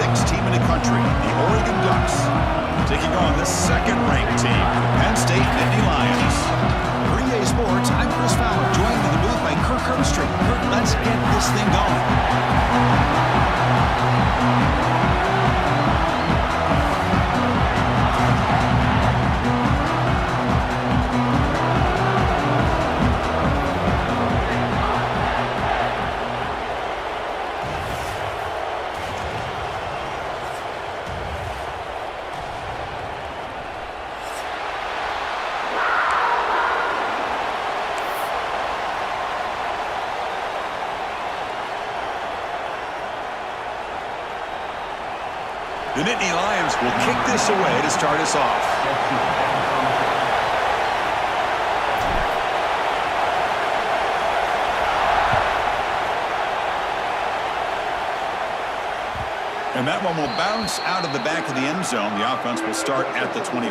6th team in the country, the Oregon Ducks, taking on the 2nd-ranked team, the Penn State Nittany Lions. For EA Sports, I'm Chris Fowler, joined in the booth by Kirk Herbstreit. Kirk, let's get this thing going. The Nittany Lions will kick this away to start us off. And that one will bounce out of the back of the end zone. The offense will start at the 25.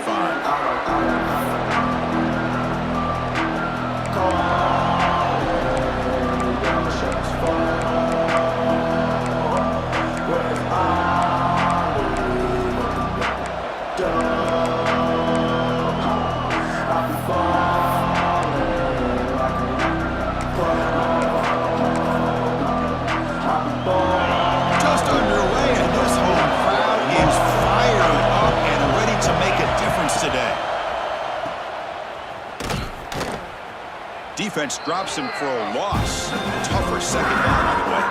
Defense drops him for a loss. Tougher second down on the way.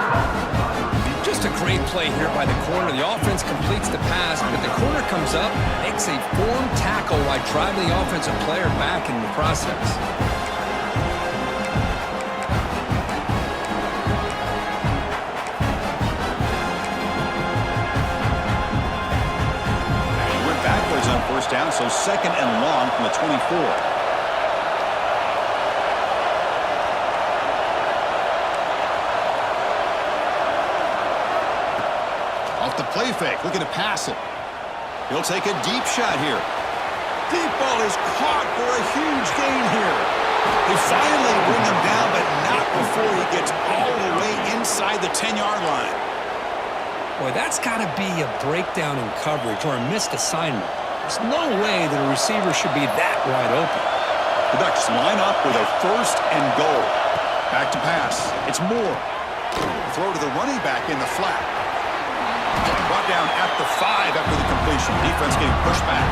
Just a great play here by the corner. The offense completes the pass, but the corner comes up, makes a form tackle while driving the offensive player back in the process. And he went backwards on first down, so 2nd and long from the 24. The play fake, looking to pass it. He'll take a deep shot here. Deep ball is caught for a huge gain here. They finally bring him down, but not before he gets all the way inside the 10-yard line. Boy, that's got to be a breakdown in coverage or a missed assignment. There's no way that a receiver should be that wide open. The Ducks line up with a 1st and goal. Back to pass. It's Moore. Throw to the running back in the flat. Brought down at the 5 after the completion. Defense getting pushed back.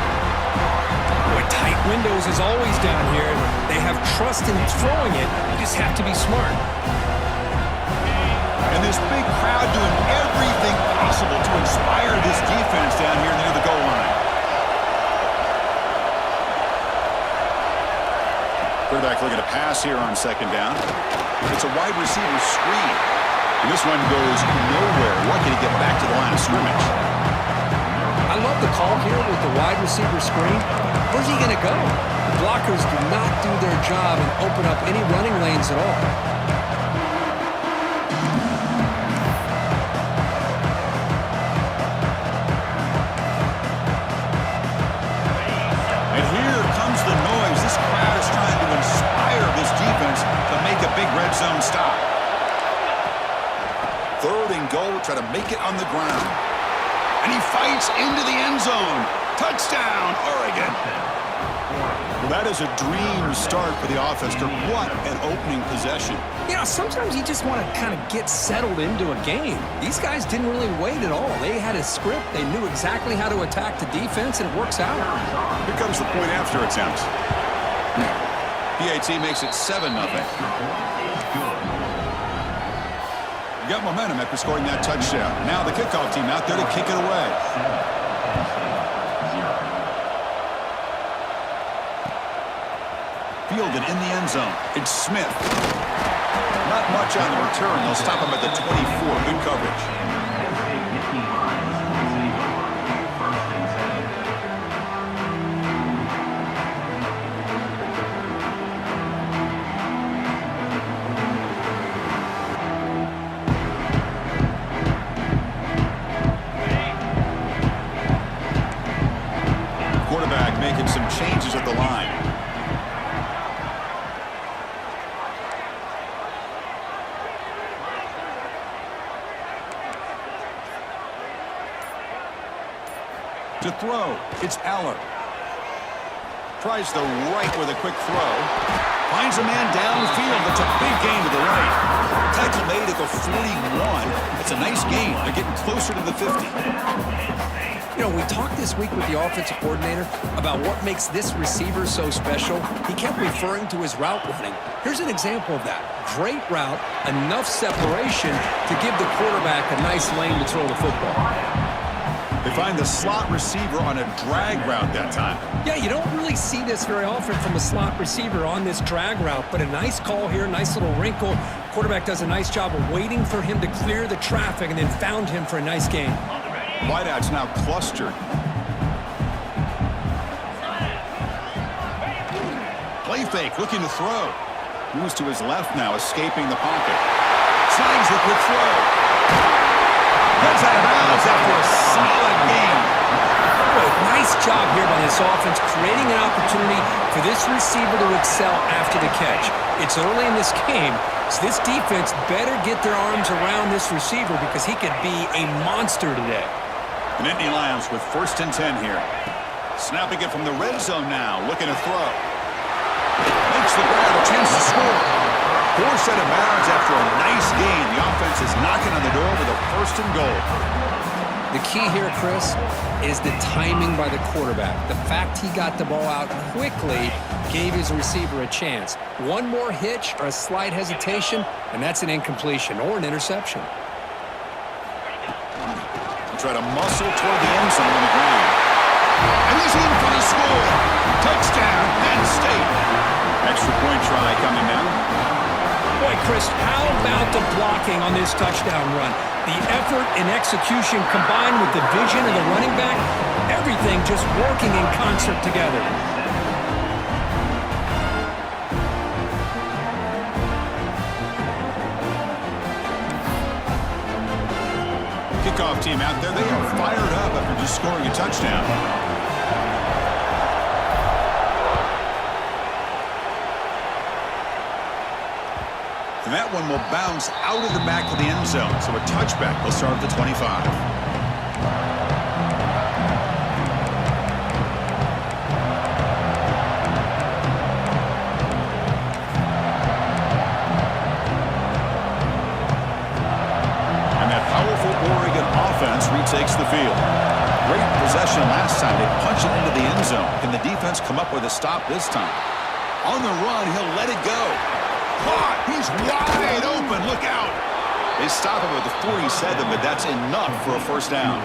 Boy, tight windows is always down here. They have trust in throwing it. You just have to be smart. And this big crowd doing everything possible to inspire this defense down here near the goal line. Quarterback looking to pass here on 2nd down. It's a wide receiver screen. And this one goes nowhere. Lucky to get back to the line of scrimmage. I love the call here with the wide receiver screen. Where's he going to go? The blockers do not do their job and open up any running lanes at all. And here comes the noise. This crowd is trying to inspire this defense to make a big red zone stop. 3rd and goal, try to make it on the ground. And he fights into the end zone. Touchdown, Oregon. Well, that is a dream start for the offense. What an opening possession. You know, sometimes you just want to kind of get settled into a game. These guys didn't really wait at all. They had a script. They knew exactly how to attack the defense, and it works out. Here comes the point after attempt. PAT makes it 7-0. You got momentum after scoring that touchdown. Now the kickoff team out there to kick it away. Fielded in the end zone. It's Smith. Not much on the return. They'll stop him at the 24. Good coverage. Making some changes at the line. To throw, it's Eller. Tries the right with a quick throw. Finds a man downfield. That's a big gain to the right. Tackle made at the 41. It's a nice gain. They're getting closer to the 50. You know, we talked this week with the offensive coordinator about what makes this receiver so special. He kept referring to his route running. Here's an example of that. Great route, enough separation to give the quarterback a nice lane to throw the football. They find the slot receiver on a drag route that time. Yeah, you don't really see this very often from a slot receiver on this drag route, but a nice call here, nice little wrinkle. Quarterback does a nice job of waiting for him to clear the traffic and then found him for a nice gain. Wideouts now clustered. Play fake, looking to throw. Moves to his left now, escaping the pocket. Slides the quick throw. Gets out of bounds after a solid game. Nice job here by this offense, creating an opportunity for this receiver to excel after the catch. It's early in this game, so this defense better get their arms around this receiver because he could be a monster today. The Nittany Lions with 1st and 10 here. Snapping it from the red zone now, looking to throw. Makes the grab, a chance to score. Forced out of bounds after a nice gain. The offense is knocking on the door with a 1st and goal. The key here, Chris, is the timing by the quarterback. The fact he got the ball out quickly gave his receiver a chance. One more hitch or a slight hesitation, and that's an incompletion or an interception. Try to muscle toward the end zone on the ground. And he's in for the score. Touchdown, Penn State. Extra point try coming now. Boy, Chris, how about the blocking on this touchdown run? The effort and execution combined with the vision of the running back, everything just working in concert together. Kickoff team out there, they are fired up after just scoring a touchdown. And that one will bounce out of the back of the end zone. So a touchback will start at the 25. And that powerful Oregon offense retakes the field. Great possession last time. They punch it into the end zone. Can the defense come up with a stop this time? On the run, he'll let it go. Caught. He's wide open. Look out. They stop him at the 47, but that's enough for a 1st down.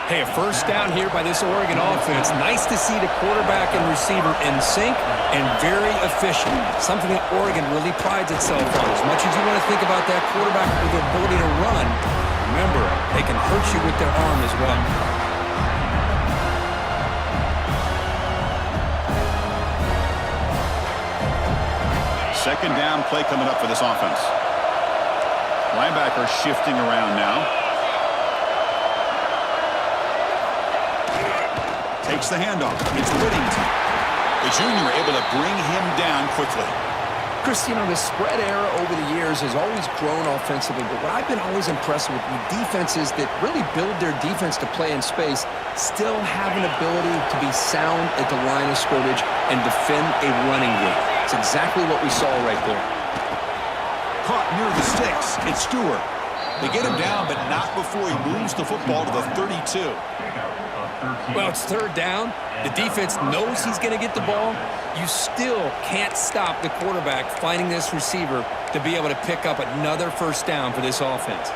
Hey, a 1st down here by this Oregon offense. Nice to see the quarterback and receiver in sync and very efficient. Something that Oregon really prides itself on. As much as you want to think about that quarterback with the ability to run, remember, they can hurt you with their arm as well. 2nd down play coming up for this offense. Linebacker shifting around now. Takes the handoff. It's Whittington. The junior able to bring him down quickly. Chris, you know, the spread era over the years has always grown offensively, but what I've been always impressed with defenses that really build their defense to play in space still have an ability to be sound at the line of scrimmage and defend a running game. It's exactly what we saw right there. Caught near the sticks. It's Stewart. They get him down, but not before he moves the football to the 32. Well, it's 3rd down. The defense knows he's going to get the ball. You still can't stop the quarterback finding this receiver to be able to pick up another 1st down for this offense.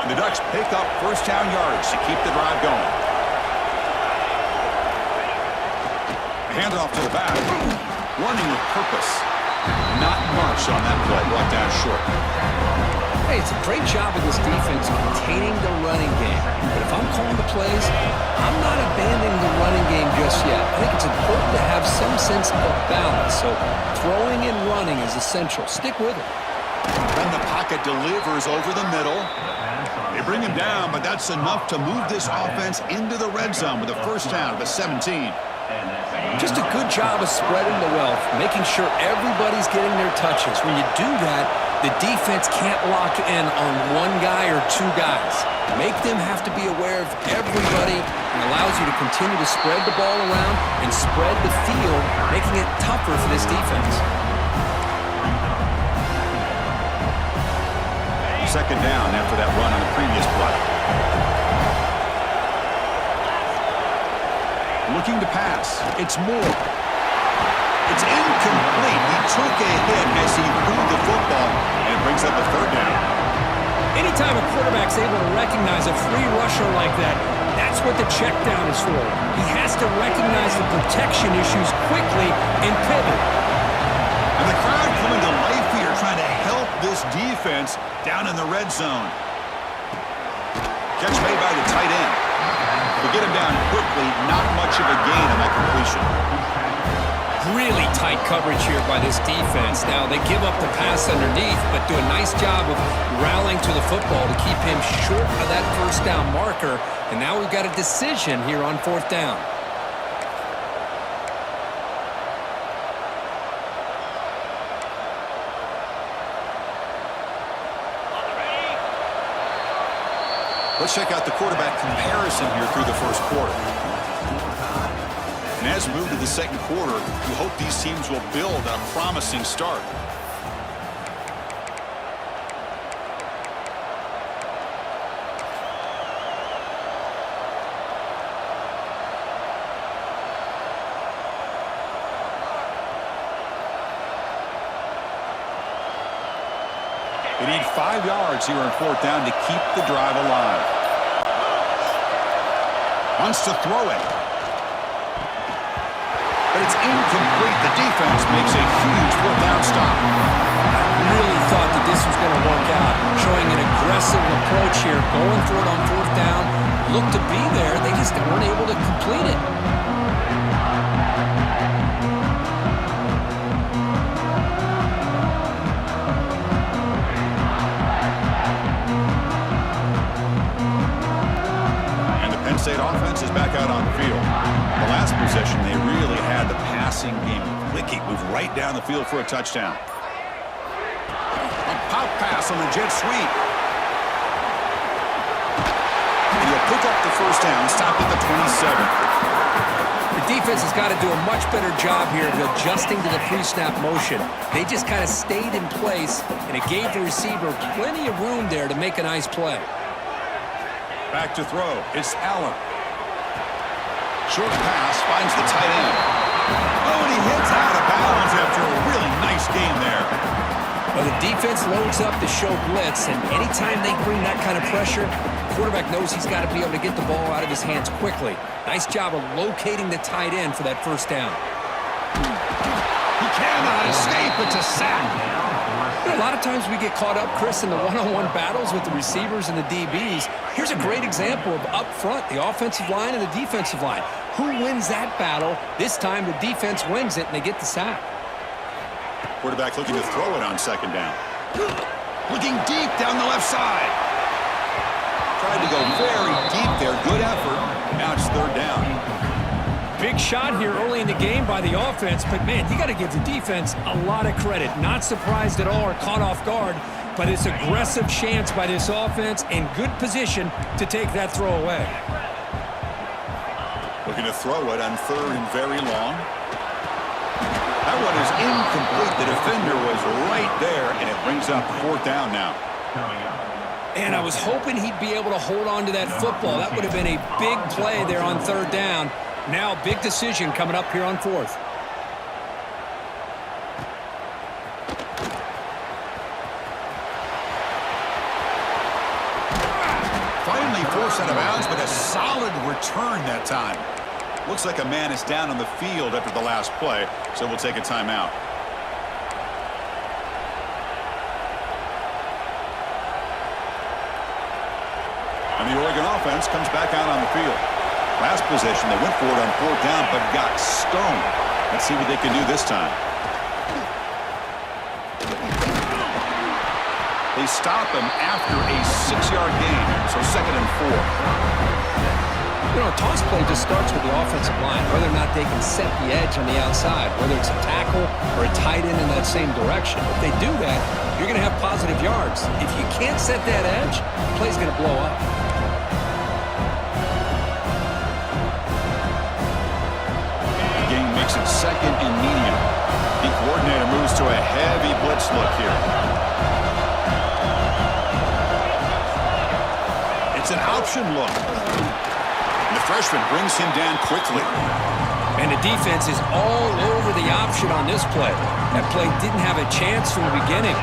And the Ducks pick up 1st down yards to keep the drive going. Hand off to the back. Running with purpose. Not much on that play. Brought down short. Hey, it's a great job of this defense containing the running game. But if I'm calling the plays, I'm not abandoning the running game just yet. I think it's important to have some sense of balance. So throwing and running is essential. Stick with it. Then the pocket delivers over the middle. They bring him down, but that's enough to move this offense into the red zone with a 1st down at the 17. Just a good job of spreading the wealth, making sure everybody's getting their touches. When you do that, The defense can't lock in on one guy or two guys. Make them have to be aware of everybody and allows you to continue to spread the ball around and spread the field, making it tougher for this defense. Second down after that run on the previous play. Looking to pass. It's Moore. It's incomplete. He took a hit as he threw the football, and it brings up a third down. Anytime a quarterback's able to recognize a free rusher like that, that's what the check down is for. He has to recognize the protection issues quickly and pivot. And the crowd coming to life here, trying to help this defense down in the red zone. Catch made by the tight end. They get him down quickly, not much of a gain on that completion. Really tight coverage here by this defense. Now, they give up the pass underneath, but do a nice job of rallying to the football to keep him short of that first down marker. And now we've got a decision here on fourth down. Let's check out the quarterback comparison here through the first quarter. And as we move to the second quarter, we hope these teams will build on a promising start. They need 5 yards here on fourth down to keep the drive alive. Wants to throw it. But it's incomplete. The defense makes a huge fourth down stop. I really thought that this was going to work out, showing an aggressive approach here, going for it on fourth down. Looked to be there. They just weren't able to complete it. State offense is back out on the field. The last possession, they really had the passing game clicking, moved right down the field for a touchdown. A pop pass on the jet sweep. And he'll pick up the first down, stopped at the 27. The defense has got to do a much better job here of adjusting to the pre-snap motion. They just kind of stayed in place, and it gave the receiver plenty of room there to make a nice play. Back to throw. It's Allen. Short pass finds the tight end. Oh, and he hits out of bounds after a really nice game there. Well, the defense loads up to show blitz, and anytime they bring that kind of pressure, the quarterback knows he's got to be able to get the ball out of his hands quickly. Nice job of locating the tight end for that first down. He cannot escape. It's a sack. A lot of times we get caught up, Chris, in the one-on-one battles with the receivers and the DBs. Here's a great example of up front, the offensive line and the defensive line. Who wins that battle? This time the defense wins it, and they get the sack. Quarterback looking to throw it on second down. Looking deep down the left side. Tried to go very deep there. Good effort. Now it's third down. Big shot here early in the game by the offense, but man, you got to give the defense a lot of credit. Not surprised at all or caught off guard, but it's aggressive chance by this offense in good position to take that throw away. Looking to throw it on third and very long. That one is incomplete. The defender was right there, and it brings up fourth down now. And I was hoping he'd be able to hold on to that football. That would have been a big play there on third down. Now, big decision coming up here on fourth. Finally forced out of bounds, but a solid return that time. Looks like a man is down on the field after the last play, so we'll take a timeout. And the Oregon offense comes back out on the field. Last possession, they went for it on fourth down, but got stoned. Let's see what they can do this time. They stop him after a 6-yard gain, so second and 4. You know, a toss play just starts with the offensive line, whether or not they can set the edge on the outside, whether it's a tackle or a tight end in that same direction. If they do that, you're going to have positive yards. If you can't set that edge, the play's going to blow up. The game makes it second and medium. The coordinator moves to a heavy blitz look here. It's an option look. And the freshman brings him down quickly. And the defense is all over the option on this play. That play didn't have a chance from the beginning.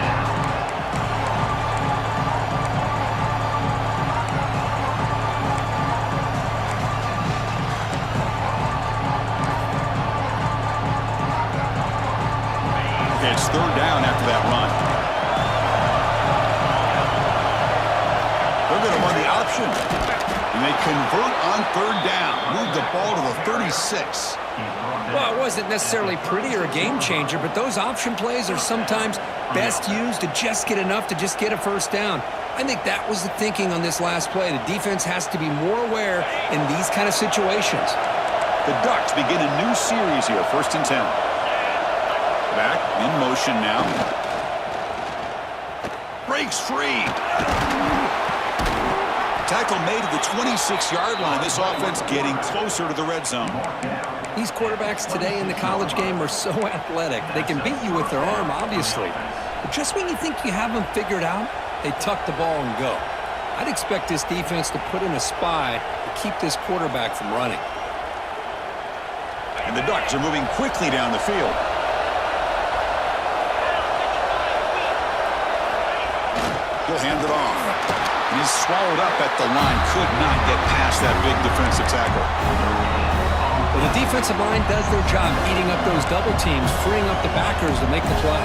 It's third down after that run. They're going to run the option. And they convert on third down. Move the ball to the 36. Well, it wasn't necessarily pretty or a game changer, but those option plays are sometimes best used to just get enough to just get a first down. I think that was the thinking on this last play. The defense has to be more aware in these kind of situations. The Ducks begin a new series here, 1st and 10. Back in motion now. Breaks free. Tackle made at the 26-yard line. This offense getting closer to the red zone. These quarterbacks today in the college game are so athletic. They can beat you with their arm, obviously. But just when you think you have them figured out, they tuck the ball and go. I'd expect this defense to put in a spy to keep this quarterback from running. And the Ducks are moving quickly down the field. He'll hand it off. And he's swallowed up at the line. Could not get past that big defensive tackle. Well, the defensive line does their job eating up those double teams, freeing up the backers to make the play.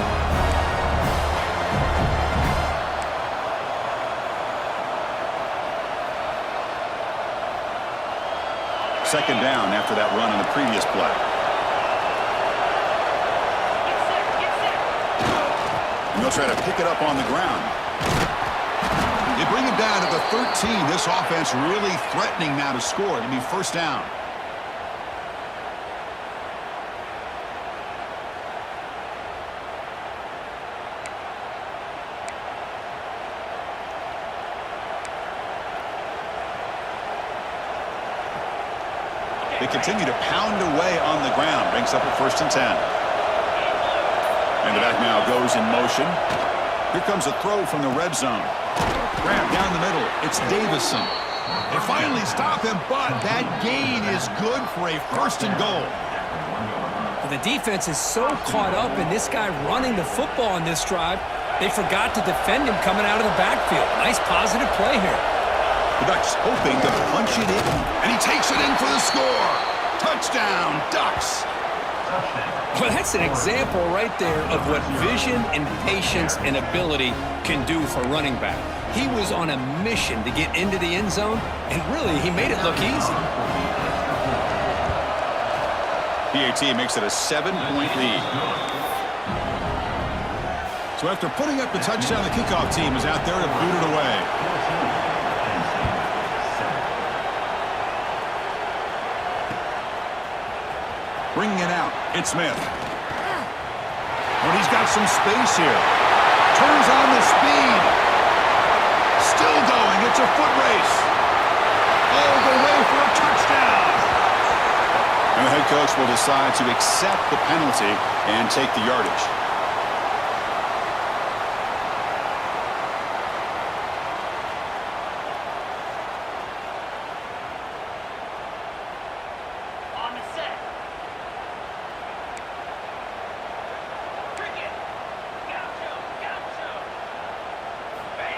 Second down after that run on the previous play. And they'll try to pick it up on the ground. They bring him down at the 13. This offense really threatening now to score. It'll be first down. They continue to pound away on the ground. Brings up at 1st and 10. And the back now goes in motion. Here comes a throw from the red zone. Grab down the middle. It's Davison. They finally stop him, but that gain is good for a 1st and goal. Well, the defense is so caught up in this guy running the football on this drive, they forgot to defend him coming out of the backfield. Nice positive play here. The Ducks hoping to punch it in, and he takes it in for the score. Touchdown, Ducks. Well, that's an example right there of what vision and patience and ability can do for running back. He was on a mission to get into the end zone, and really, he made it look easy. PAT makes it a 7-point lead. So after putting up the touchdown, the kickoff team is out there to boot it away. Bringing it out, it's Smith. But he's got some space here. Turns on the speed. Still going, it's a foot race. All the way for a touchdown. And the head coach will decide to accept the penalty and take the yardage.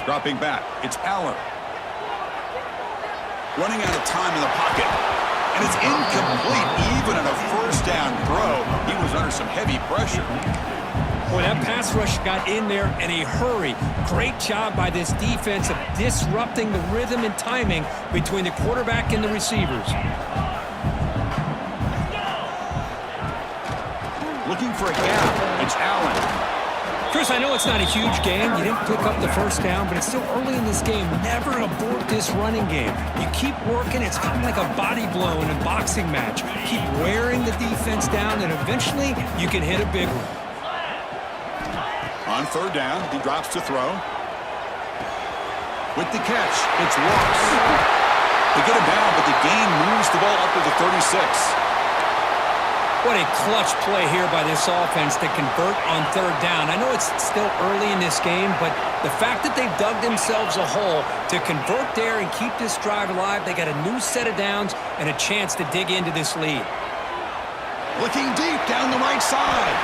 Dropping back, it's Aller. Running out of time in the pocket. And it's incomplete. Even on a first down throw, he was under some heavy pressure. Boy, that pass rush got in there in a hurry. Great job by this defense of disrupting the rhythm and timing between the quarterback and the receivers. Looking for a gap, it's Allen. Chris, I know it's not a huge game. You didn't pick up the first down, but it's still early in this game. Never abort this running game. You keep working. It's kind of like a body blow in a boxing match. Keep wearing the defense down, and eventually you can hit a big one. On third down, he drops to throw. With the catch, it's Ross. They get him down, but the gain moves the ball up to the 36. What a clutch play here by this offense to convert on third down. I know it's still early in this game, but the fact that they've dug themselves a hole to convert there and keep this drive alive, they got a new set of downs and a chance to dig into this lead. Looking deep down the right side.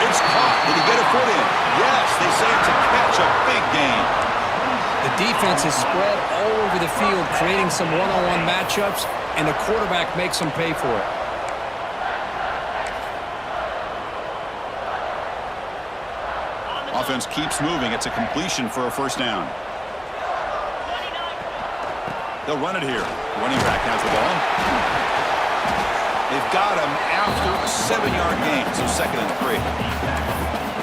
It's caught. Did he get a foot in? Yes, they say it's a catch, a big gain. The defense is spread all over the field, creating some one-on-one matchups, and the quarterback makes them pay for it. Offense keeps moving. It's a completion for a first down. They'll run it here. Running back has the ball. They've got him after a 7-yard gain, so 2nd and 3.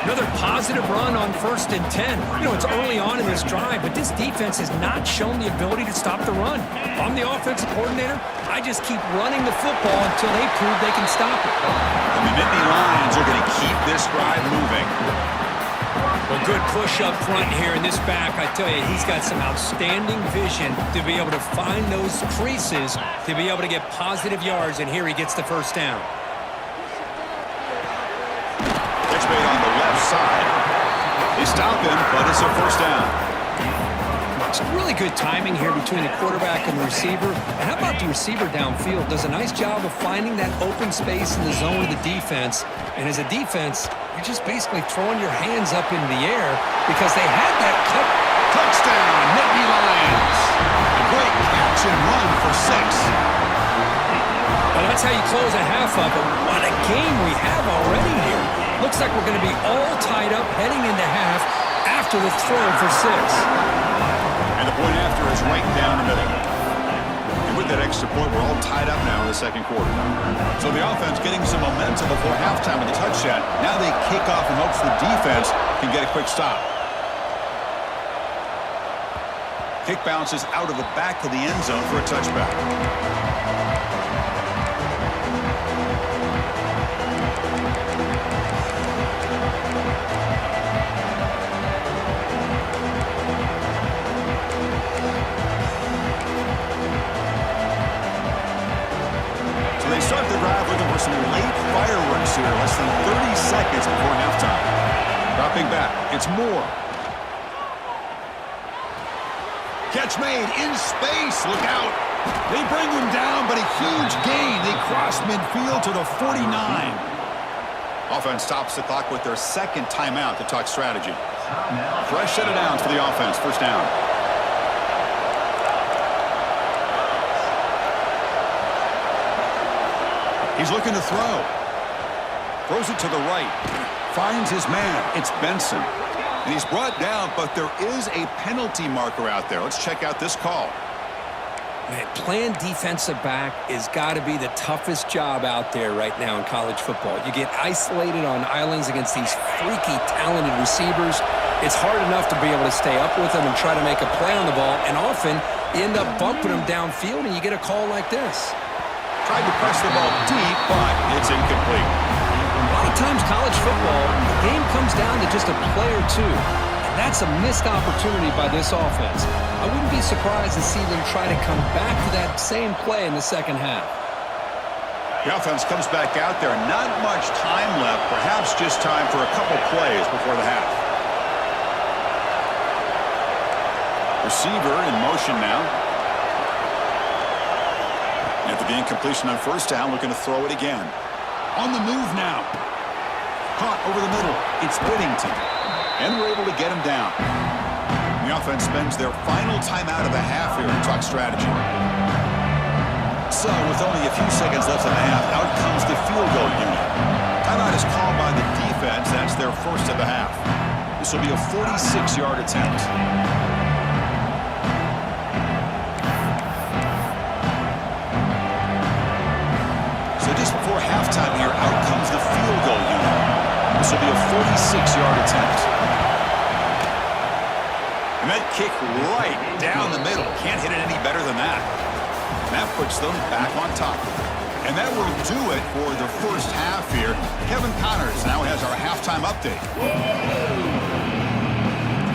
Another positive run on 1st and 10. You know, it's early on in this drive, but this defense has not shown the ability to stop the run. If I'm the offensive coordinator, I just keep running the football until they prove they can stop it. And the Nittany Lions are going to keep this drive moving. Well, good push up front here in this back. I tell you, he's got some outstanding vision to be able to find those creases, to be able to get positive yards, and here he gets the first down. Catch made on the left side. They stop him, but it's a first down. Some really good timing here between the quarterback and the receiver. And how about the receiver downfield? Does a nice job of finding that open space in the zone of the defense. And as a defense, you're just basically throwing your hands up in the air because they had that cut. Touchdown, Nittany Lions. A great catch and run for 6. Well, that's how you close a half up. But what a game we have already here. Looks like we're going to be all tied up heading into half after the throw for 6. And the point after is right down the middle. And with that extra point, we're all tied up now in the 2nd quarter. So the offense getting some momentum before halftime with the touchdown. Now they kick off in hopes the defense can get a quick stop. Kick bounces out of the back of the end zone for a touchback. They start the drive looking for some late fireworks here, less than 30 seconds before halftime. Dropping back, it's Moore. Catch made in space, look out. They bring him down, but a huge gain. They cross midfield to the 49. Offense stops the clock with their 2nd timeout to talk strategy. Fresh set of downs for the offense, first down. He's looking to throw. Throws it to the right. Finds his man. It's Benson. And he's brought down, but there is a penalty marker out there. Let's check out this call. Man, playing defensive back has got to be the toughest job out there right now in college football. You get isolated on islands against these freaky, talented receivers. It's hard enough to be able to stay up with them and try to make a play on the ball, and often you end up bumping them downfield, and you get a call like this. Tried to press the ball deep, but it's incomplete. A lot of times college football, the game comes down to just a play or two. And that's a missed opportunity by this offense. I wouldn't be surprised to see them try to come back to that same play in the 2nd half. The offense comes back out there. Not much time left. Perhaps just time for a couple plays before the half. Receiver in motion now. After the incompletion on first down, looking to throw it again. On the move now. Caught over the middle. It's Whittington. And we're able to get him down. The offense spends their final timeout of the half here to talk strategy. So, with only a few seconds left in the half, out comes the field goal unit. Timeout is called by the defense. That's their first of the half. This will be a 46-yard attempt. Just before halftime here, out comes the field goal unit. This will be a 46-yard attempt. And that kick right down the middle. Can't hit it any better than that. That puts them back on top. And that will do it for the first half here. Kevin Connors now has our halftime update.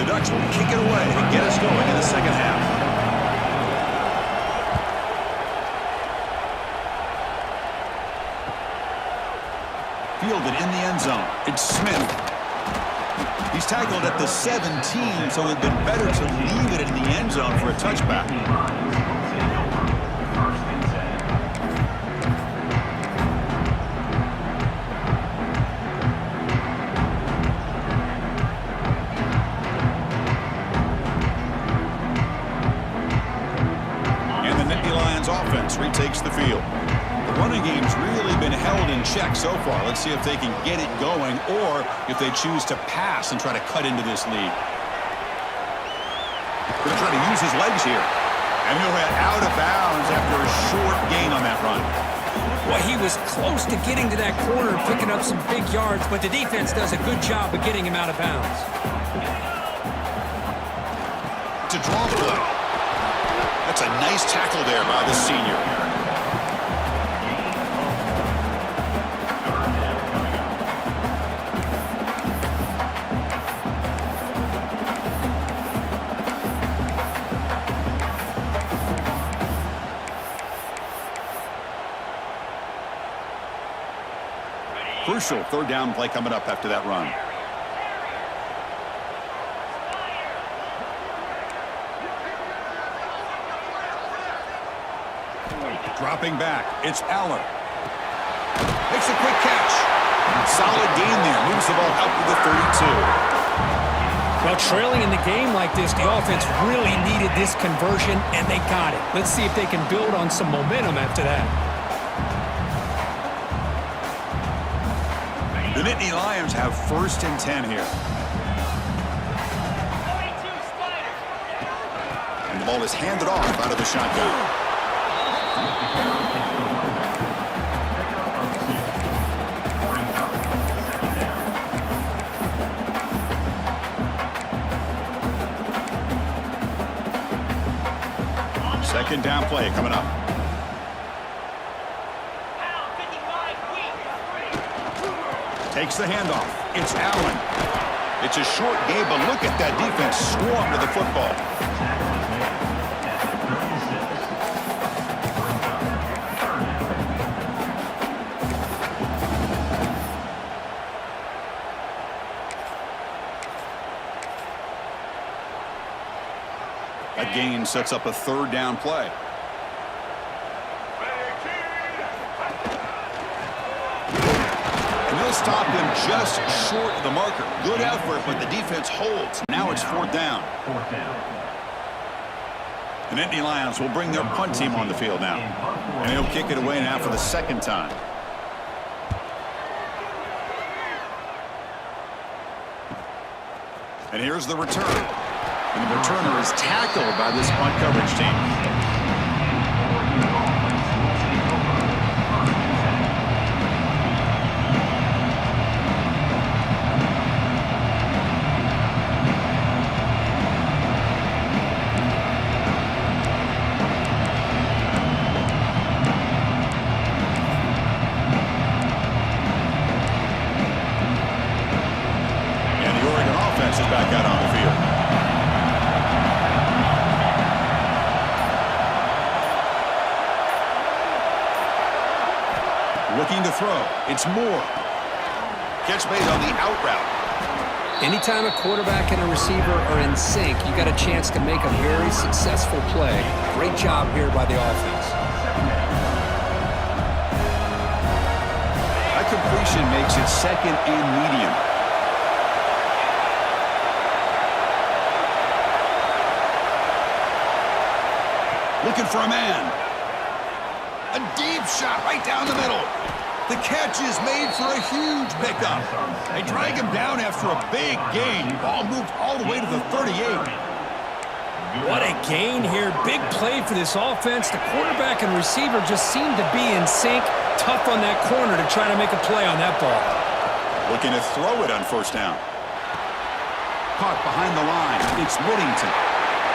The Ducks will kick it away and get us going in the second half. Fielded in the end zone. It's Smith. He's tackled at the 17, so it would have been better to leave it in the end zone for a touchback. And the Nittany Lions offense retakes the field. The running game's really been held in check so far. Let's see if they can get it going or if they choose to pass and try to cut into this lead. Going to try to use his legs here. And he'll head out of bounds after a short gain on that run. Well, he was close to getting to that corner and picking up some big yards, but the defense does a good job of getting him out of bounds. To draw play. That's a nice tackle there by the senior. Crucial third down play coming up after that run. Dropping back, it's Allen. Makes a quick catch. Solid gain there, moves the ball out to the 32. Well, trailing in the game like this, the offense really needed this conversion, and they got it. Let's see if they can build on some momentum after that. The Nittany Lions have 1st and 10 here. And the ball is handed off out of the shotgun. Second down play coming up. Takes the handoff. It's Allen. It's a short game, but look at that defense swarm to the football. That gain sets up a third down play. Stop him just short of the marker. Good effort, but the defense holds. Now it's 4th down. The Nittany Lions will bring their punt team on the field now. And he'll kick it away now for the 2nd time. And here's the return. And the returner is tackled by this punt coverage team. Back out on the field. Looking to throw. It's Moore. Catch made on the out route. Anytime a quarterback and a receiver are in sync, you got a chance to make a very successful play. Great job here by the offense. That completion makes it 2nd and medium. Looking for a man. A deep shot right down the middle. The catch is made for a huge pickup. They drag him down after a big gain. Ball moved all the way to the 38. What a gain here. Big play for this offense. The quarterback and receiver just seem to be in sync. Tough on that corner to try to make a play on that ball. Looking to throw it on 1st down. caught behind the line. It's Whittington.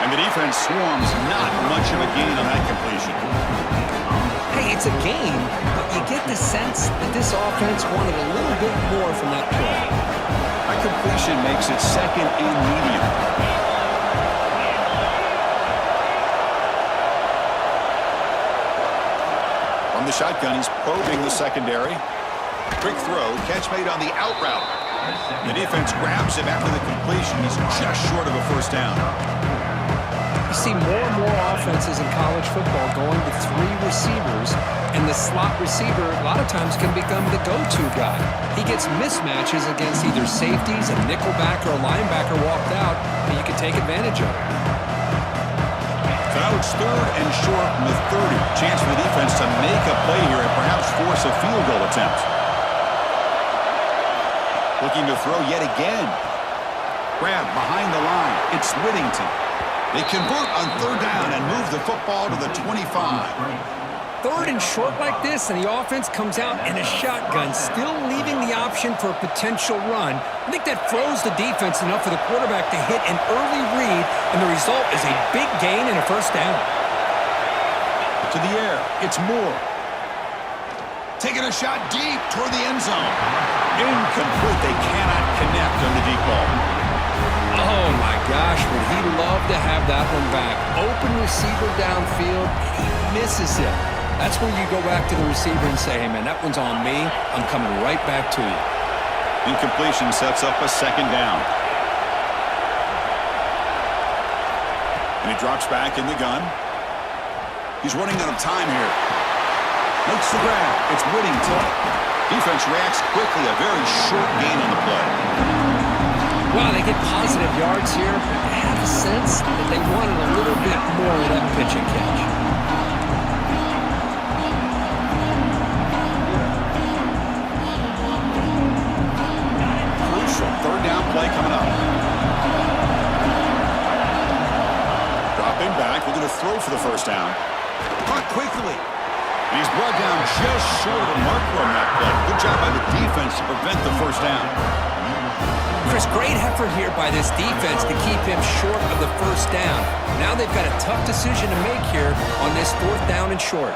And the defense swarms. Not much of a gain on that completion. Hey, it's a game, but you get the sense that this offense wanted a little bit more from that play. That completion makes it second and medium. From the shotgun, he's probing the secondary. Quick throw, catch made on the out route. The defense grabs him after the completion. He's just short of a first down. You see more and more offenses in college football going to 3 receivers, and the slot receiver a lot of times can become the go-to guy. He gets mismatches against either safeties, a nickelback, or a linebacker walked out, and you can take advantage of it. So now it's third and short from the 30. Chance for the defense to make a play here and perhaps force a field goal attempt. Looking to throw yet again. Grab behind the line. It's Whittington. They convert on third down and move the football to the 25. Third and short like this, and the offense comes out in a shotgun, still leaving the option for a potential run. I think that froze the defense enough for the quarterback to hit an early read, and the result is a big gain and a first down. To the air, it's Moore. Taking a shot deep toward the end zone. Incomplete. They cannot connect on the deep ball. Oh, my gosh, would he love to have that one back. Open receiver downfield, and he misses it. That's where you go back to the receiver and say, hey, man, that one's on me. I'm coming right back to you. Incompletion sets up a second down. And he drops back in the gun. He's running out of time here. Makes the grab. It's Whittington. Defense reacts quickly. A very short gain on the play. Wow, they get positive yards here. I have a sense that they wanted a little bit more of that pitch and catch. Crucial third down play coming up. Dropping back, looking to throw for the first down. Caught quickly. And he's brought down just short of the marker on that play. Good job by the defense to prevent the first down. Chris, great effort here by this defense to keep him short of the first down. Now they've got a tough decision to make here on this fourth down and short.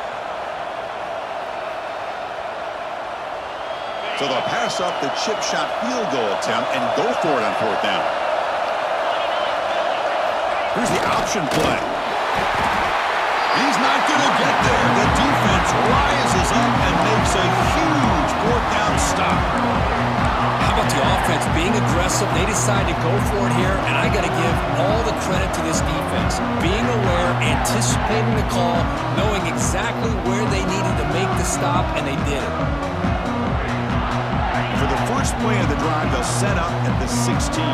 So they'll pass up the chip shot field goal attempt and go for it on fourth down. Here's the option play. He's not going to get there. The defense rises up and makes a huge fourth down stop. How about the offense being aggressive? They decide to go for it here, and I got to give all the credit to this defense. Being aware, anticipating the call, knowing exactly where they needed to make the stop, and they did it. For the first play of the drive, they'll set up at the 16.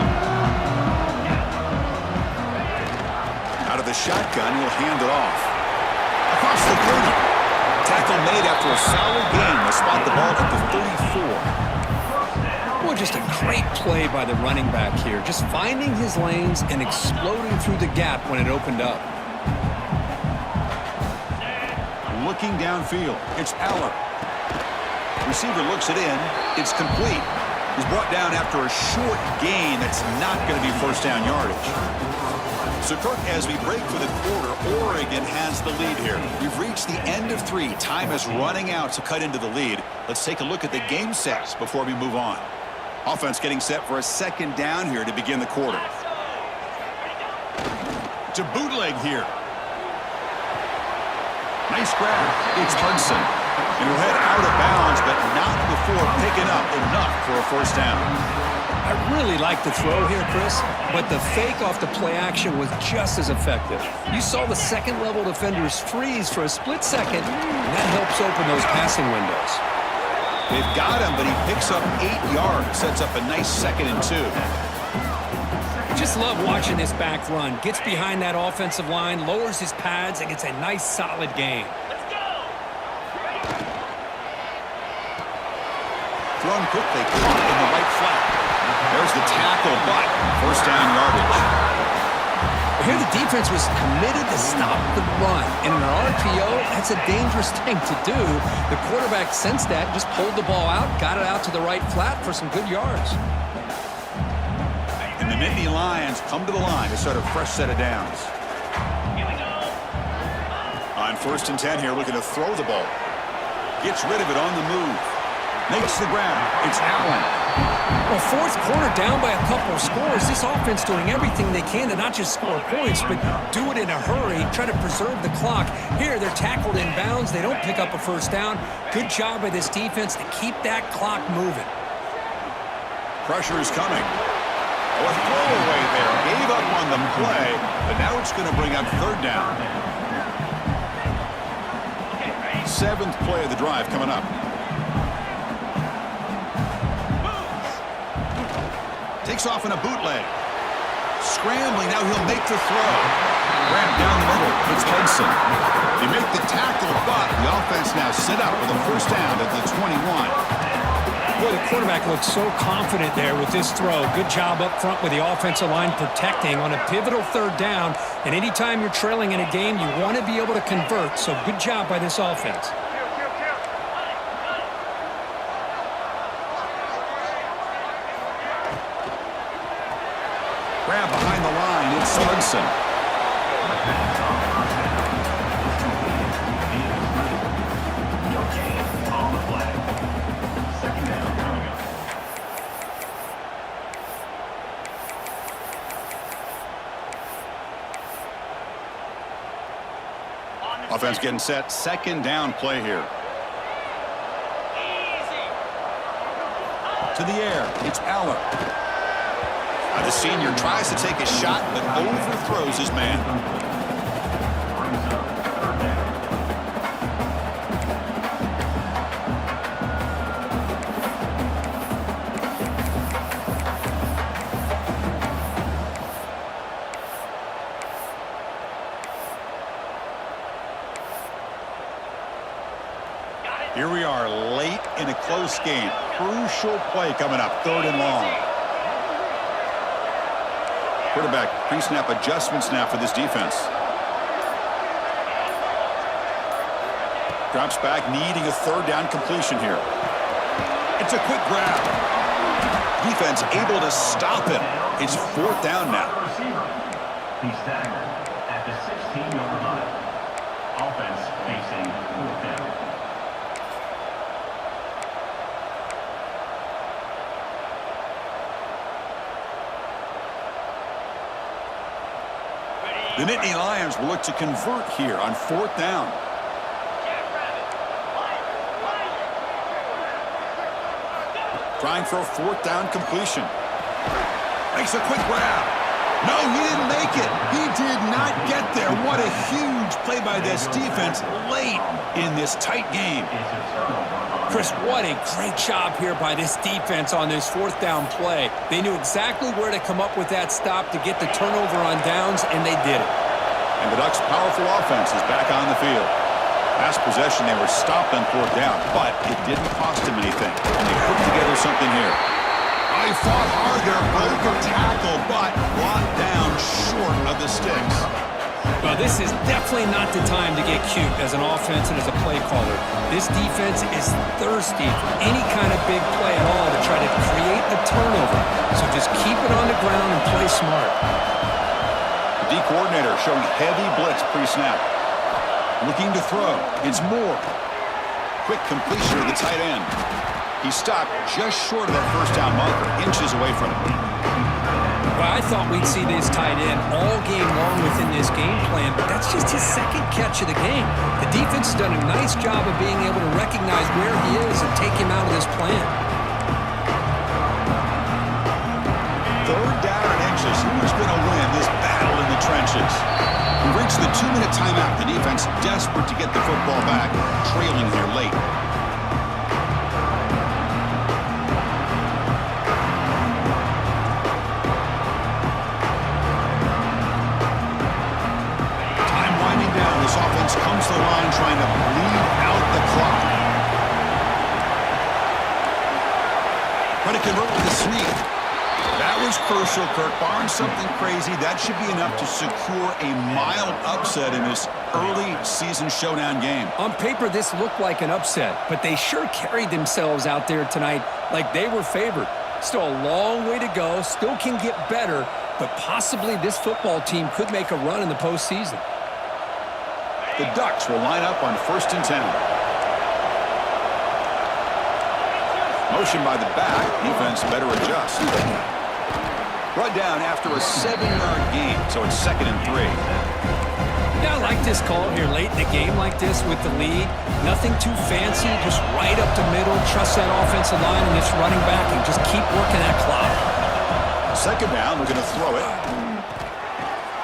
Out of the shotgun, he'll hand it off. Across the 30. Tackle made after a solid gain. They'll spot the ball at the 34. Well, just a great play by the running back here. Just finding his lanes and exploding through the gap when it opened up. Looking downfield, it's Aller. Receiver looks it in. It's complete. He's brought down after a short gain that's not going to be first down yardage. So, Kirk, as we break for the quarter, Oregon has the lead here. We've reached the end of 3. Time is running out to cut into the lead. Let's take a look at the game sets before we move on. Offense getting set for a second down here to begin the quarter. To bootleg here. Nice grab. It's Hudson. And he'll head out of bounds, but not before picking up enough for a first down. I really like the throw here, Chris, but the fake off the play action was just as effective. You saw the second-level defenders freeze for a split second, and that helps open those passing windows. They've got him, but he picks up 8 yards, sets up a nice 2nd and 2. Just love watching this back run. Gets behind that offensive line, lowers his pads, and gets a nice, solid gain. Thrown quickly, caught in the right flat. There's the tackle, but first down yardage. Here the defense was committed to stop the run. And in an RPO, that's a dangerous thing to do. The quarterback sensed that, just pulled the ball out, got it out to the right flat for some good yards. In the the Nittany Lions come to the line to start a fresh set of downs. On 1st and 10 here, looking to throw the ball. Gets rid of it on the move. Makes the grab. It's Allen. Well, fourth quarter down by a couple of scores. This offense doing everything they can to not just score points, but do it in a hurry, try to preserve the clock. Here, they're tackled in bounds. They don't pick up a first down. Good job by this defense to keep that clock moving. Pressure is coming. Oh, a throwaway there. Gave up on the play, but now it's going to bring up 3rd down. 7th play of the drive coming up. Takes off in a bootleg. Scrambling, now he'll make the throw. Grabbed down the middle, it's Hudson. They make the tackle, but the offense now set up with a first down at the 21. Boy, the quarterback looks so confident there with this throw. Good job up front with the offensive line protecting on a pivotal 3rd down. And anytime you're trailing in a game, you want to be able to convert. So good job by this offense. Grab behind the line, it's Hudson. Offense getting set. 2nd down play here. To the air. It's Aller. The senior tries to take a shot, but overthrows his man. Here we are late in a close game. Crucial play coming up, 3rd and long. Quarterback pre-snap adjustments now for this defense. Drops back, needing a 3rd down completion here. It's a quick grab. Defense able to stop him. It's 4th down now. He's staggered at the 16-yard line. Offense facing 4th down. The Nittany Lions will look to convert here on 4th down. Trying for a 4th down completion. Makes a quick grab. No, he didn't make it. He did not get there. What a huge play by this defense late in this tight game. Chris, what a great job here by this defense on this 4th down play. They knew exactly where to come up with that stop to get the turnover on downs, and they did it. And the Ducks' powerful offense is back on the field. Last possession, they were stopped on 4th down, but it didn't cost them anything, and they put together something here. They fought hard there, broke a tackle, but brought down short of the sticks. Well, this is definitely not the time to get cute as an offense and as a play caller. This defense is thirsty for any kind of big play at all to try to create a turnover. So just keep it on the ground and play smart. The D coordinator showing heavy blitz pre-snap. Looking to throw. It's Moore. Quick completion of the tight end. He stopped just short of that first down marker, inches away from it. Well, I thought we'd see this tight end all game long within this game plan, but that's just his 2nd catch of the game. The defense has done a nice job of being able to recognize where he is and take him out of this plan. 3rd down and inches. Who's going to win this battle in the trenches? We reached the 2-minute timeout. The defense desperate to get the football back, trailing here late. This offense comes to the line trying to bleed out the clock. Trying to convert with a sneak. That was crucial, Kirk. Barring something crazy, that should be enough to secure a mild upset in this early season showdown game. On paper, this looked like an upset, but they sure carried themselves out there tonight like they were favored. Still a long way to go, still can get better, but possibly this football team could make a run in the postseason. The Ducks will line up on 1st and 10. Motion by the back. Defense better adjust. Brought down after a 7-yard gain, so it's 2nd and 3. Yeah, I like this call here late in the game like this with the lead. Nothing too fancy, just right up the middle. Trust that offensive line and this running back and just keep working that clock. 2nd down, we're going to throw it.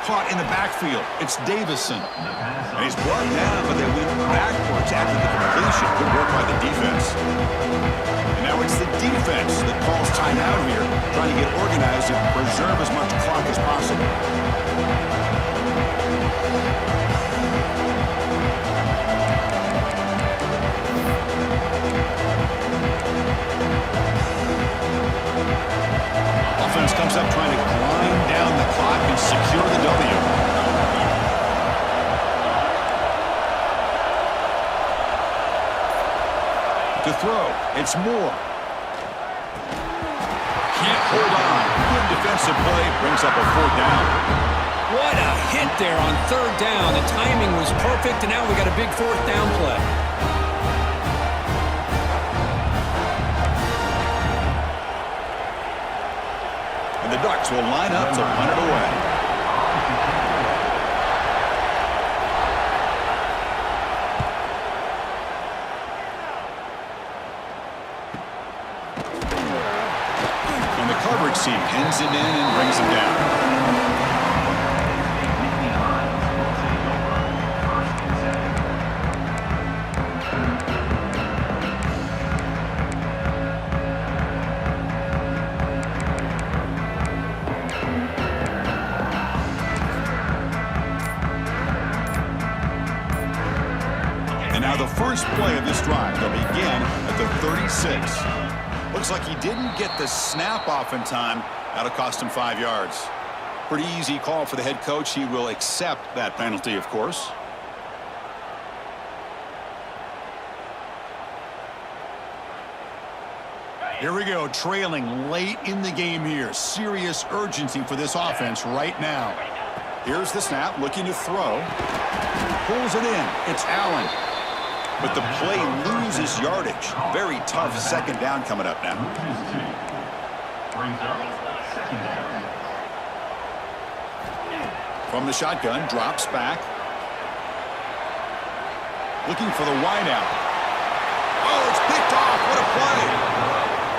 Caught in the backfield. It's Davison. And he's brought down, but they went backwards after the completion. Good work by the defense. And now it's the defense that calls timeout here, trying to get organized and preserve as much clock as possible. Offense comes up trying to grind down the clock and secure the W. To throw, it's Moore. Can't hold on. Good defensive play, brings up a 4th down. What a hit there on 3rd down. The timing was perfect, and now we got a big 4th down play. And the Ducks will line up to punt it away. And the coverage team pins it in and brings him down. Now the first play of this drive, they'll begin at the 36. Looks like he didn't get the snap off in time. That'll cost him 5 yards. Pretty easy call for the head coach. He will accept that penalty, of course. Here we go, trailing late in the game here. Serious urgency for this offense right now. Here's the snap, looking to throw. Pulls it in. It's Allen. But the play loses yardage. Very tough 2nd down coming up now. From the shotgun, drops back. Looking for the wideout. Oh, it's picked off. What a play.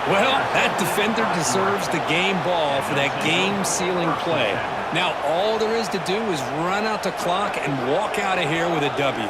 Well, that defender deserves the game ball for that game-sealing play. Now, all there is to do is run out the clock and walk out of here with a W.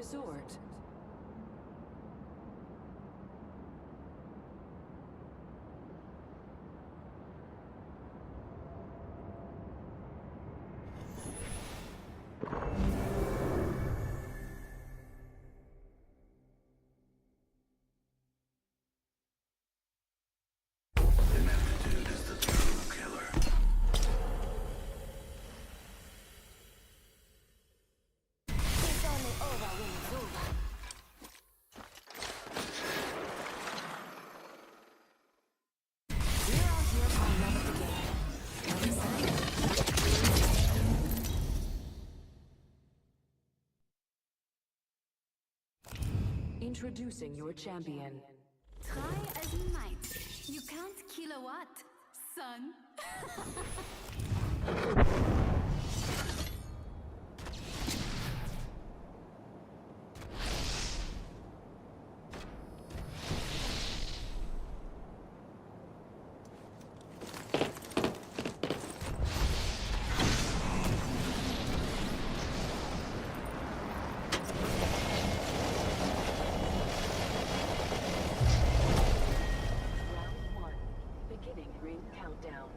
resort. Ineptitude is the true killer. It's only over when it's over. We're out here for another game. What is that? Introducing your champion. Try as you might. You can't kill a what, son? Round 1. Beginning ring countdown.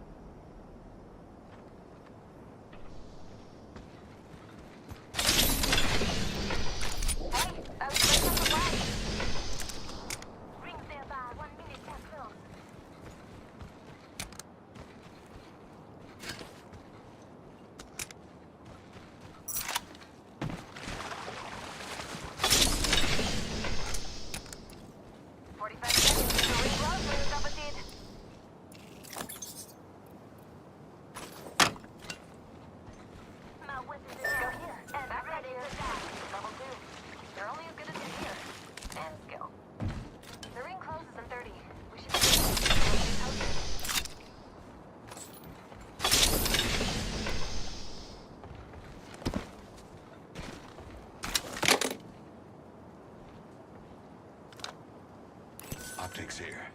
Optics here.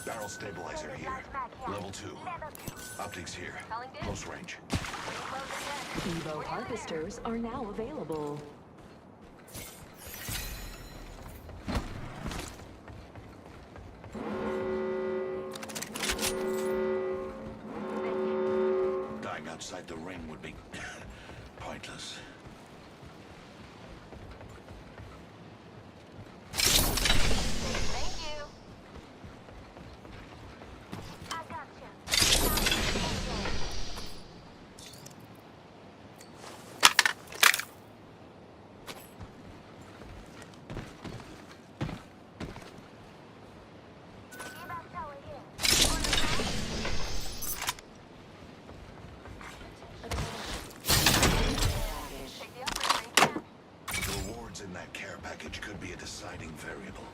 Barrel stabilizer here. Level 2. Optics here. Close range. Evo harvesters are now available. Dying outside the ring would be pointless. In that care package could be a deciding variable.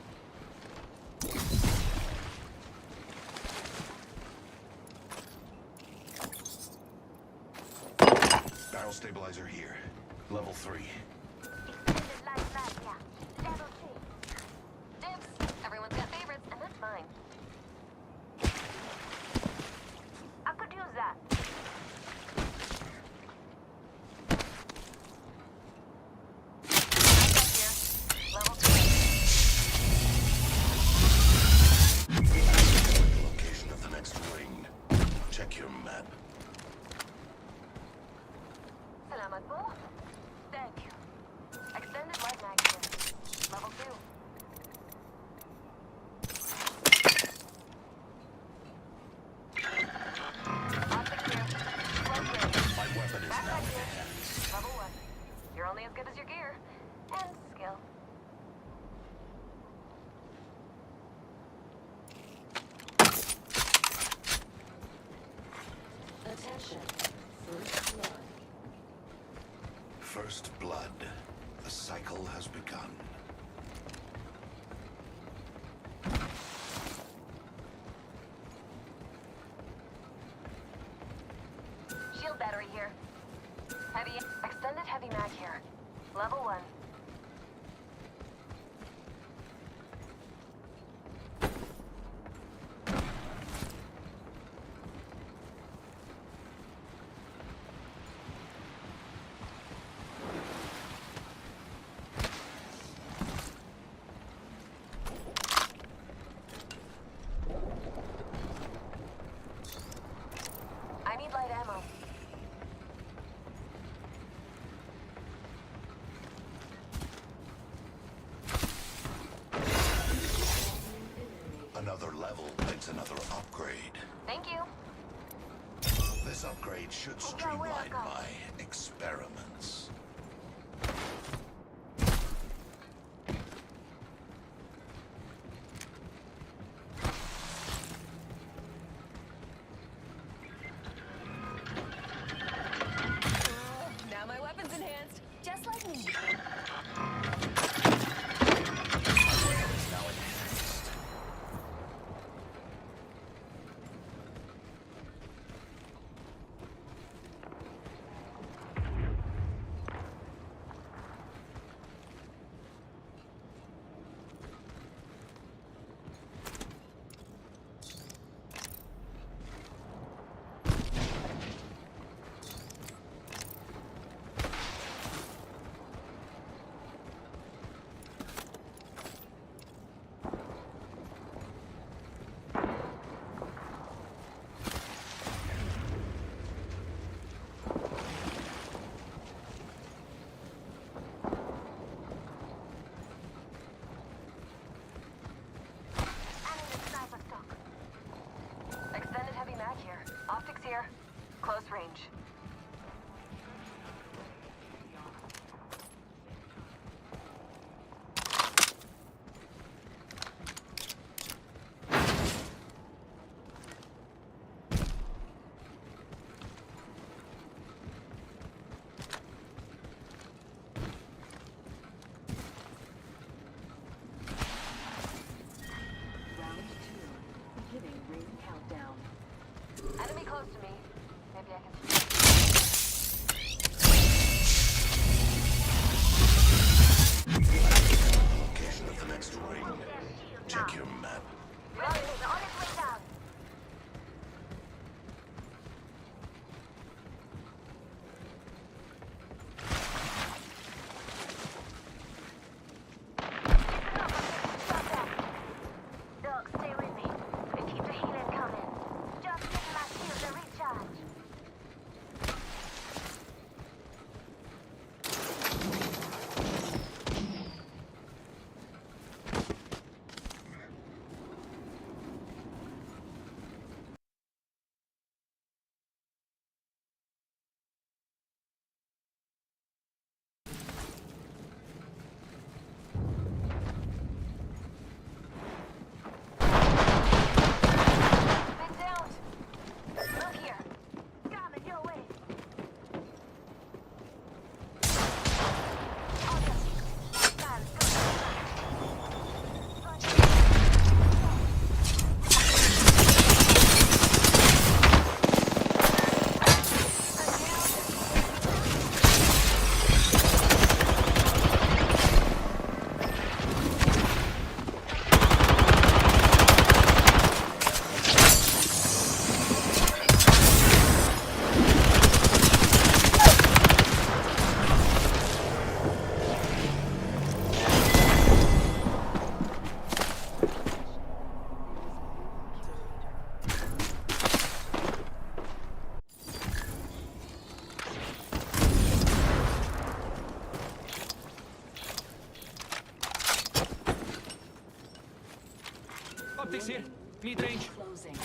Barrel stabilizer here. Level 3. Everyone's got favorites, and that's fine. I could use that. Location of the next ring. Check your map. Salamat po. Thank you. Extended light magazine. Level 2. Optics here. Close range. My weapon is now Backpack in here. hand. Level 1. You're only as good as your gear. And skill. Attention. First blood. First blood. The cycle has begun. Shield battery here. Heavy. Extended heavy mag here. Level 1. Another level means another upgrade. Thank you. This upgrade should streamline my experiments. Now my weapon's enhanced, just like me. Extended heavy mag here. Optics here. Close range. Enemy close to me. Maybe I can... Location of the next ring. Check your map. Reloading is on its way down. Dogs, stay with me. And keep the healing coming. Just getting my shields to recharge. Been down. Look here. Coming your way. Oh, yeah. Got it. Optics here. Need range. Closing.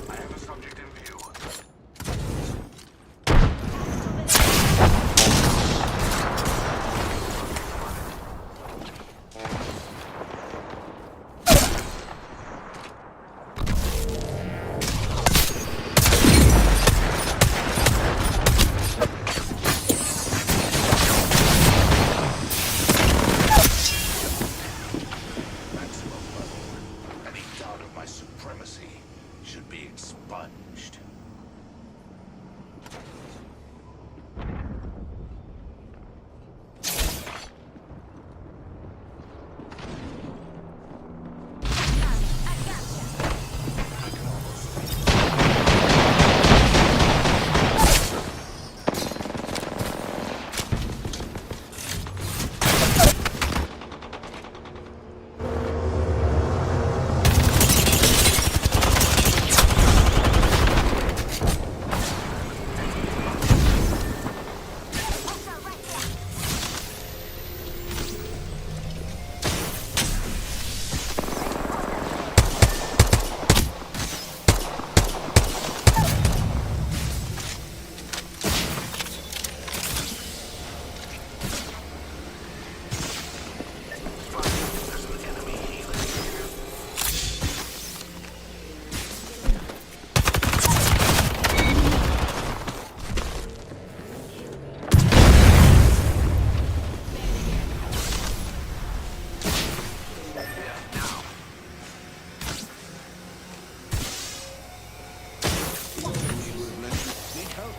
I have a subject in view.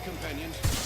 companions.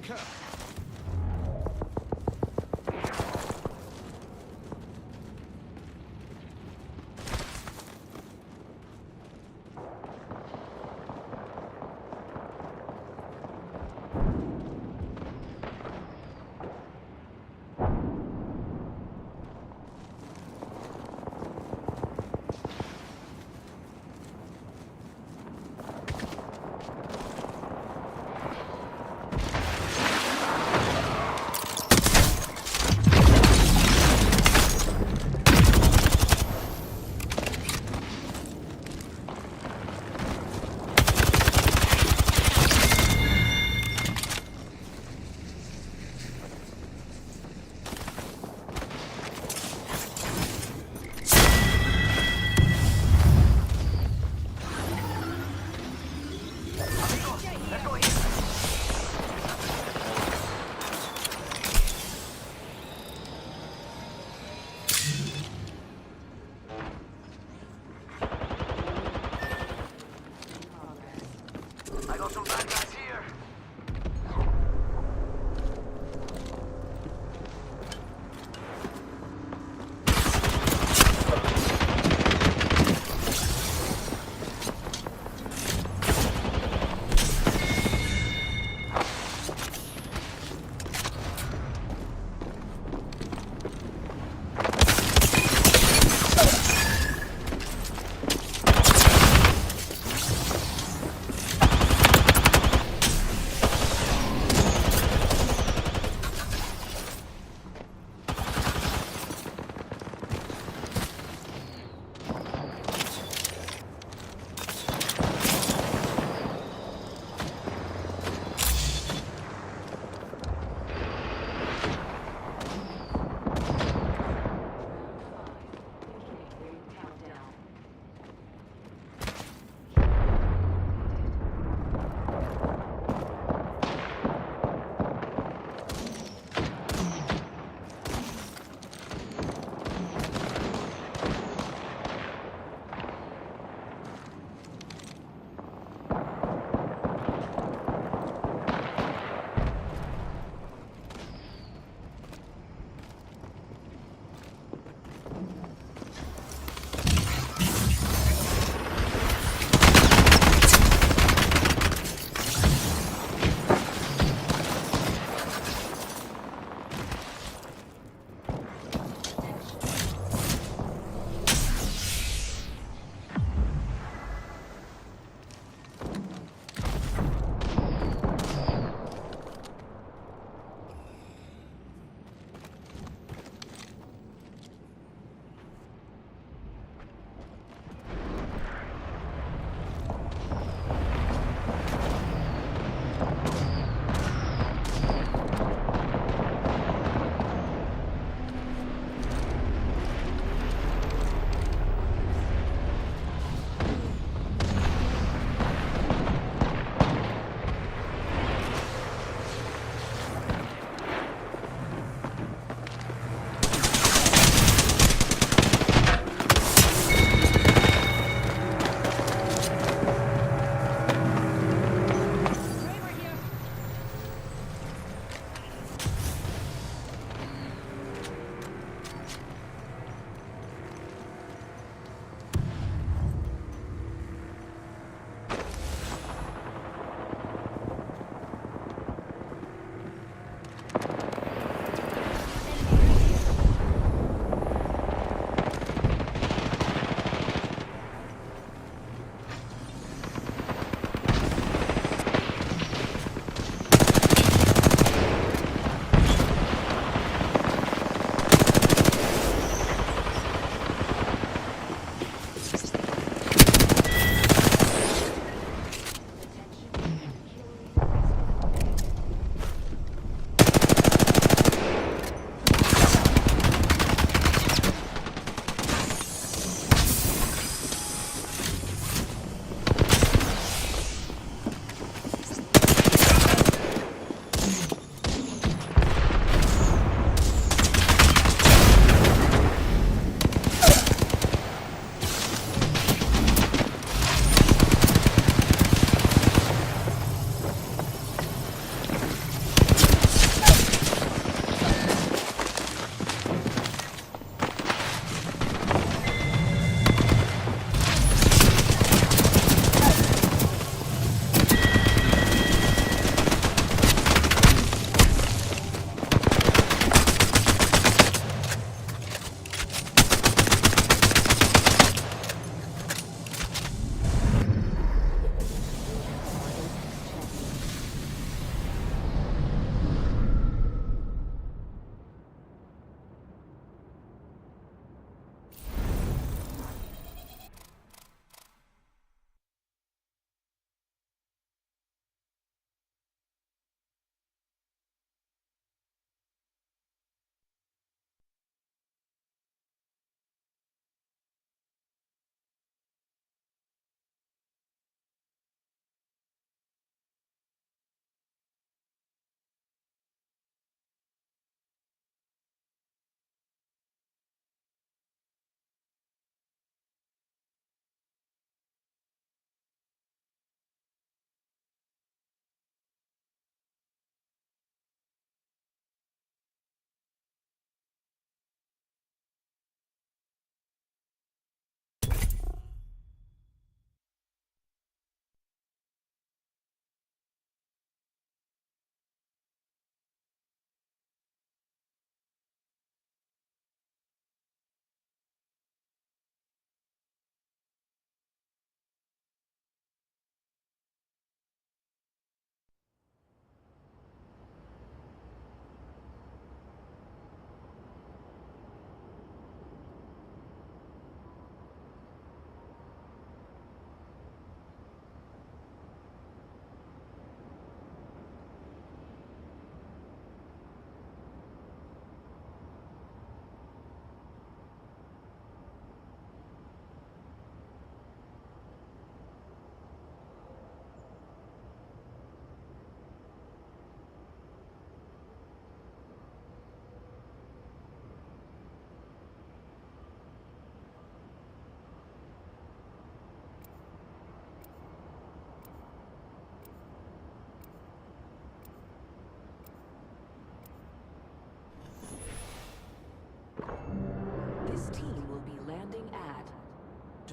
concur.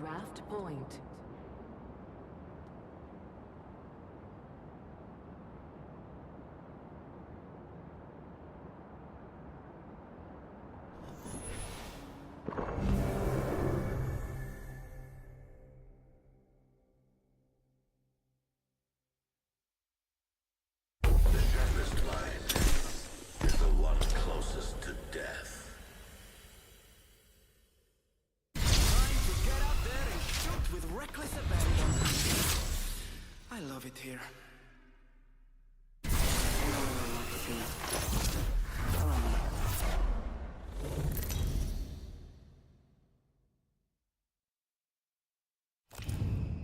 Draft point. The sharpest mind is the one closest to death. Time to get out there and shoot with reckless abandon. I love it here.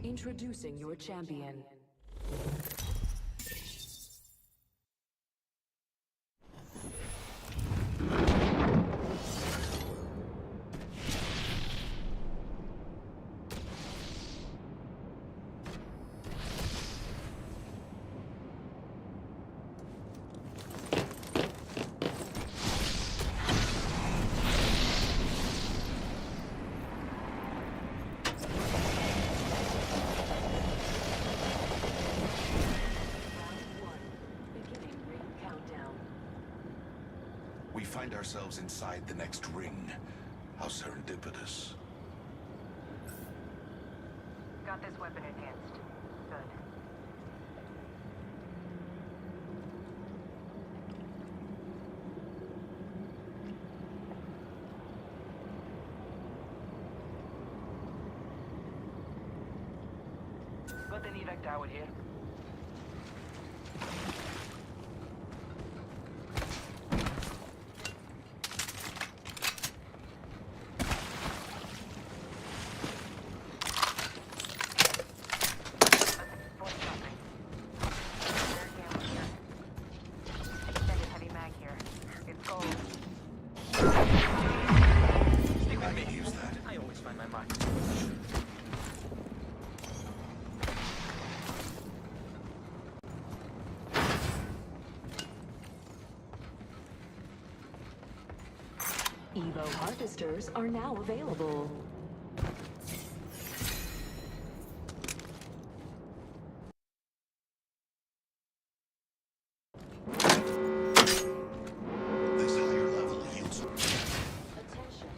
Introducing your champion. We find ourselves inside the next ring. How serendipitous. Got this weapon enhanced. Good. Got an evac tower here. Extended heavy mag here. It's gold. Stick I with me. can use that. I always find my mark. Evo harvesters are now available. This higher level yields Attention.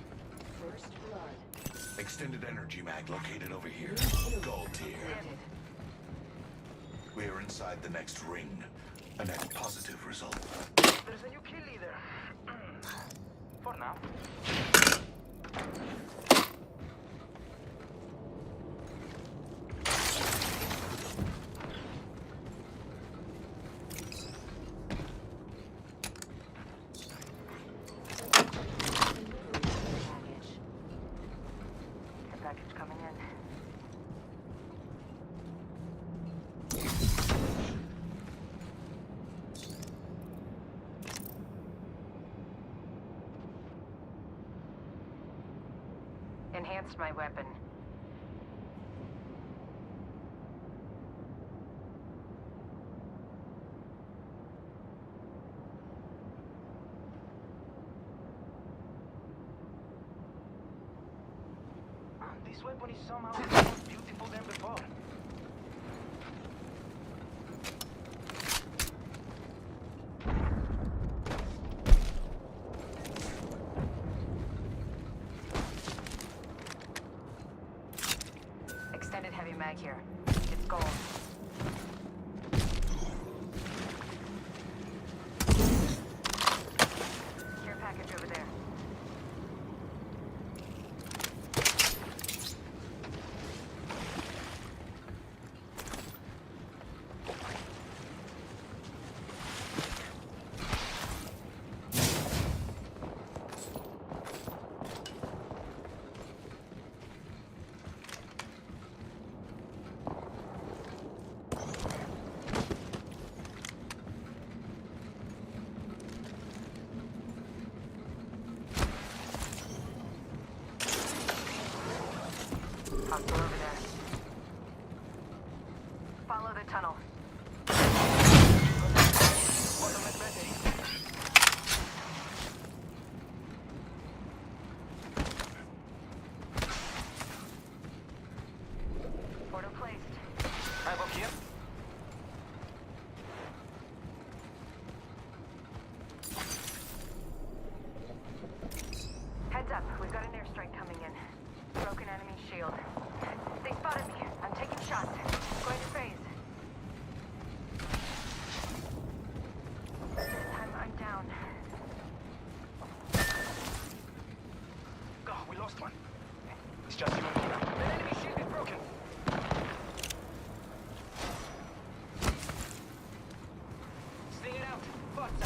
First blood. extended energy mag located over here. Gold tier. We are inside the next ring. A net positive result. There's a new kill leader. For now. The package coming in. Enhanced my weapon. This weapon is somehow more beautiful than before. Extended heavy mag here. It's gold. Care package over there. Hostile over there. Follow the tunnel. shield. They spotted me. I'm taking shots. Going to phase. This time I'm down. God, we lost one. It's just you and me now. The enemy shield is broken. Sting it out. Forza.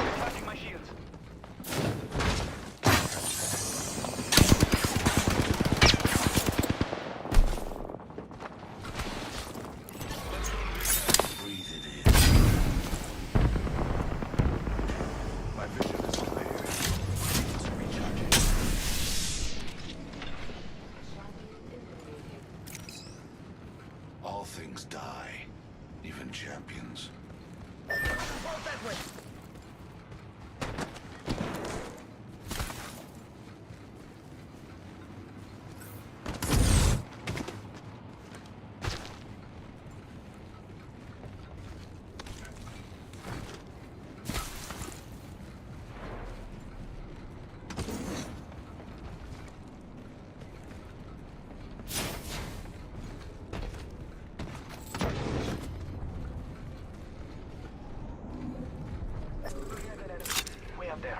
Recharging my shields. Breathe it in. My vision is clear. It's recharging. All things die, even champions. Fall that way. Way up there.